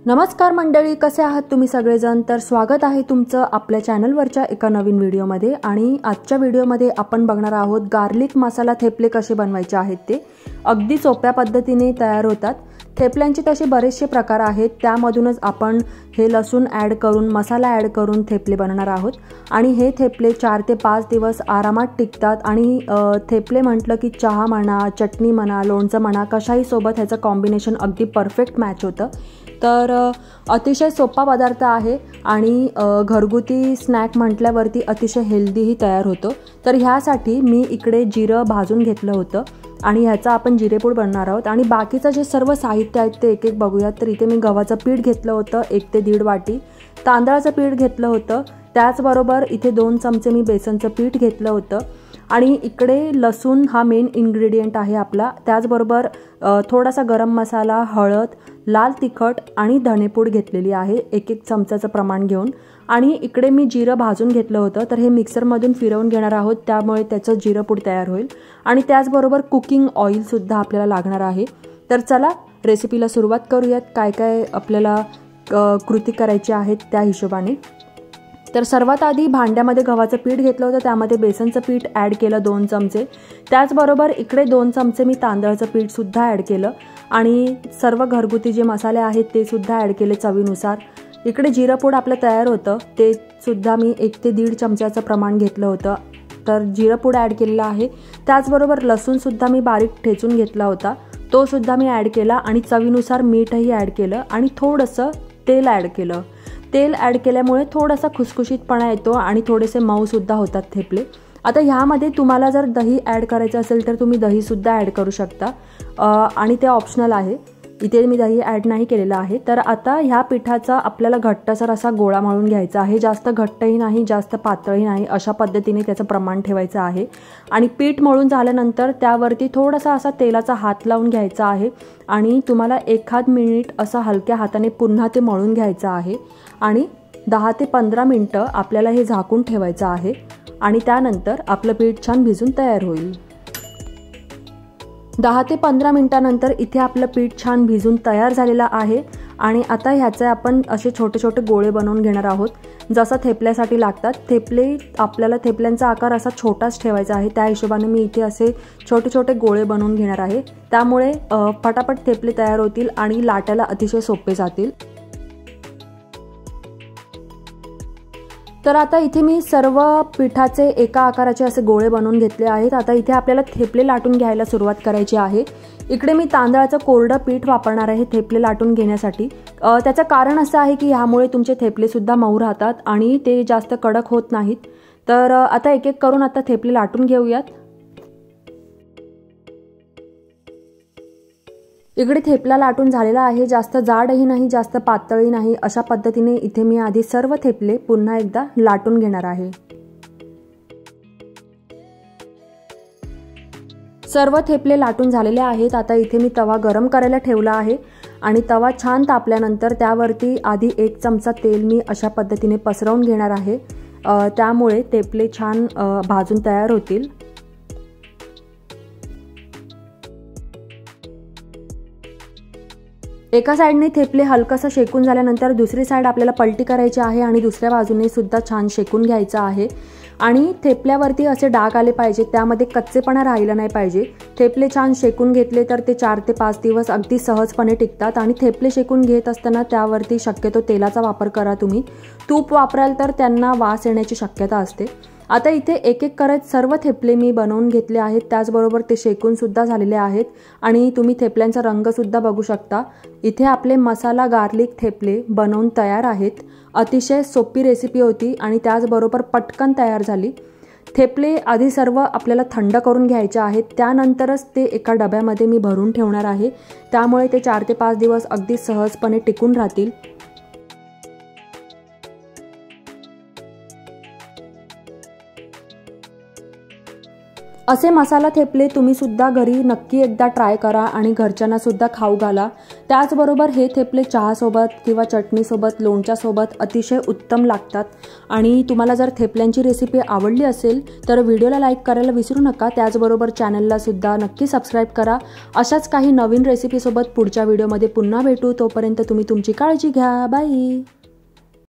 नमस्कार मंडळी, कसे आहात तुम्ही सगळेजण। तर स्वागत आहे तुमचं आपल्या चॅनलवरच्या एका नवीन व्हिडिओमध्ये। आणि आजच्या व्हिडिओमध्ये आपण बघणार आहोत गार्लिक मसाला थेपले कसे बनवायचे आहेत। ते अगदी सोप्या पद्धतीने तयार होतात। थेपल्यांचे तसे बरेचसे प्रकार आहेत, त्यामधूनच आपण हे लसूण ॲड करून मसाला ॲड करून थेपले बनवणार आहोत। आणि हे थेपले 4 ते 5 दिवस आरामात टिकतात। आणि थेपले म्हटलं की चहा म्हणा, चटणी म्हणा, लोणचं म्हणा, कशाही सोबत ह्याचं कॉम्बिनेशन अगदी परफेक्ट मॅच होतं। तर अतिशय सोपा पदार्थ आहे आणि घरगुती स्नॅक म्हटल्यावरती अतिशय हेल्दीही तयार होतो। तर ह्यासाठी मी इकडे जिरं भाजून घेतलं होतं आणि ह्याचा आपण जिरेपूड बनवणार आहोत। आणि बाकीचं जे सर्व साहित्य आहे ते एक एक बघूयात। तर इथे मी गव्हाचं पीठ घेतलं होतं 1 ते 1.5 वाटी, तांदळाचं पीठ घेतलं होतं, त्याचबरोबर इथे 2 चमचे मी बेसनचं पीठ घेतलं होतं। आणि इकडे लसूण हा मेन इन्ग्रेडियंट आहे आपला, त्याचबरोबर थोडासा गरम मसाला, हळद, लाल तिखट आणि धनेपूड घेतलेली आहे 1-1 चमचाचं प्रमाण घेऊन। आणि इकडे मी जिरं भाजून घेतलं होतं, तर हे मिक्सरमधून फिरवून घेणार आहोत, त्यामुळे त्याचं जिरंपूड तयार होईल। आणि त्याचबरोबर कुकिंग ऑइलसुद्धा आपल्याला लागणार आहे। तर चला रेसिपीला सुरुवात करूयात। काय काय आपल्याला कृती करायची आहेत त्या हिशोबाने। तर सर्वात आधी भांड्यामध्ये गव्हाचं पीठ घेतलं होतं, त्यामध्ये बेसनचं पीठ ॲड केलं 2 चमचे, त्याचबरोबर इकडे 2 चमचे मी तांदळाचं पीठसुद्धा ॲड केलं। आणि सर्व घरगुती जे मसाले आहेत ते सुद्धा ॲड केले चवीनुसार। इकडे जिरंपूड आपलं तयार होतं, ते सुद्धा मी 1 ते 1.5 चमच्याचं प्रमाण घेतलं होतं, तर जिरंपूड ॲड केलेलं आहे। त्याचबरोबर लसूणसुद्धा मी बारीक ठेचून घेतला होता, तो सुद्धा मी ॲड केला। आणि चवीनुसार मीठही ॲड केलं आणि थोडंसं तेल ॲड केलं। तेल ॲड केल्यामुळे थोडासा खुसखुशीतपणा येतो आणि थोडेसे मऊसुद्धा होतात थेपले। आता ह्यामध्ये तुम्हाला जर दही ॲड करायचं असेल तर तुम्ही दहीसुद्धा ॲड करू शकता, आणि ते ऑप्शनल आहे। इथे मी दही ॲड नाही केलेलं आहे। तर आता ह्या पिठाचा आपल्याला घट्टसर असा गोळा मळून घ्यायचा आहे, जास्त घट्टही नाही जास्त पातळही नाही, अशा पद्धतीने त्याचं प्रमाण ठेवायचं आहे। आणि पीठ मळून झाल्यानंतर त्यावरती थोडासा असा तेलाचा हात लावून घ्यायचा आहे आणि तुम्हाला 1 मिनिट असं हलक्या हाताने पुन्हा ते मळून घ्यायचं आहे। आणि 10 ते 15 मिनटं आपल्याला हे झाकून ठेवायचं आहे आणि त्यानंतर आपलं पीठ छान भिजून तयार होईल। 10 ते 15 मिनिटांनंतर इथे आपलं पीठ छान भिजून तयार झालेलं आहे। आणि आता ह्याचे आपण असे छोटे छोटे गोळे बनवून घेणार आहोत, जसं थेपल्यासाठी लागतात। आपल्याला थेपल्यांचा आकार असा छोटाच ठेवायचा आहे, त्या हिशोबाने मी इथे असे छोटे छोटे गोळे बनवून घेणार आहे, त्यामुळे पटापट थेपले तयार होतील आणि लाटायला अतिशय सोपे जातील। तर आता इथे मी सर्व पिठाचे एका आकाराचे असे गोळे बनवून घेतले आहेत। आता इथे आपल्याला थेपले लाटून घ्यायला सुरुवात करायची आहे। इकडे मी तांदळाचं कोरडं पीठ वापरणार आहे थेपले लाटून घेण्यासाठी। त्याचं कारण असं आहे की ह्यामुळे तुमचे थेपलेसुद्धा मऊ राहतात आणि ते जास्त कडक होत नाहीत। तर आता एक एक करून आता थेपले लाटून घेऊयात। इकडे थेपला लाटून झालेला आहे, जास्त जाडही नाही जास्त पातळही नाही, अशा पद्धतीने इथे मी आधी सर्व थेपले पुन्हा एकदा लाटून घेणार आहे। सर्व थेपले लाटून झालेले आहेत। आता इथे मी तवा गरम करायला ठेवला आहे आणि तवा छान तापल्यानंतर त्यावरती आधी 1 चमचा तेल मी अशा पद्धतीने पसरवून घेणार आहे, त्यामुळे थेपले छान भाजून तयार होतील। एका साईडने थेपले हलकंसं शेकून झाल्यानंतर दुसरी साईड आपल्याला पलटी करायची आहे आणि दुसऱ्या बाजूने सुद्धा छान शेकून घ्यायचं आहे। आणि थेपल्यावरती असे डाग आले पाहिजे, त्यामध्ये कच्चेपणा राहिला नाही पाहिजे। थेपले छान शेकून घेतले तर ते 4 ते 5 दिवस अगदी सहजपणे टिकतात। आणि थेपले शेकून घेत असताना त्यावरती शक्यतो तेलाचा वापर करा तुम्ही, तूप वापराल तर त्यांना वास येण्याची शक्यता असते। आता इथे एक एक करत सर्व थेपले मी बनवून घेतले आहेत, त्याचबरोबर ते शेकून सुद्धा झालेले आहेत। आणि तुम्ही थेपल्यांचा रंग सुद्धा बघू शकता। इथे आपले मसाला गार्लिक थेपले बनवून तयार आहेत। अतिशय सोपी रेसिपी होती आणि त्याचबरोबर पटकन तयार झाली। थेपले आधी सर्व आपल्याला थंड करून घ्यायचे आहेत, त्यानंतरच ते एका डब्यामध्ये मी भरून ठेवणार आहे, त्यामुळे ते 4 ते 5 दिवस अगदी सहजपणे टिकून राहतील। असे मसाला थेपले तुम्ही सुद्धा घरी नक्की एकदा ट्राय करा आणि घरच्यांना सुद्धा खाऊ घाला। त्याचबरोबर हे थेपले चहासोबत किंवा चटणीसोबत, लोणच्यासोबत अतिशय उत्तम लागतात। आणि तुम्हाला जर थेपल्यांची रेसिपी आवडली असेल तर व्हिडिओला लाईक करायला विसरू नका। त्याचबरोबर चॅनलला सुद्धा नक्की सबस्क्राईब करा। अशाच काही नवीन रेसिपीसोबत पुढच्या व्हिडिओमध्ये पुन्हा भेटू। तोपर्यंत तुम्ही तुमची काळजी घ्या। बाय।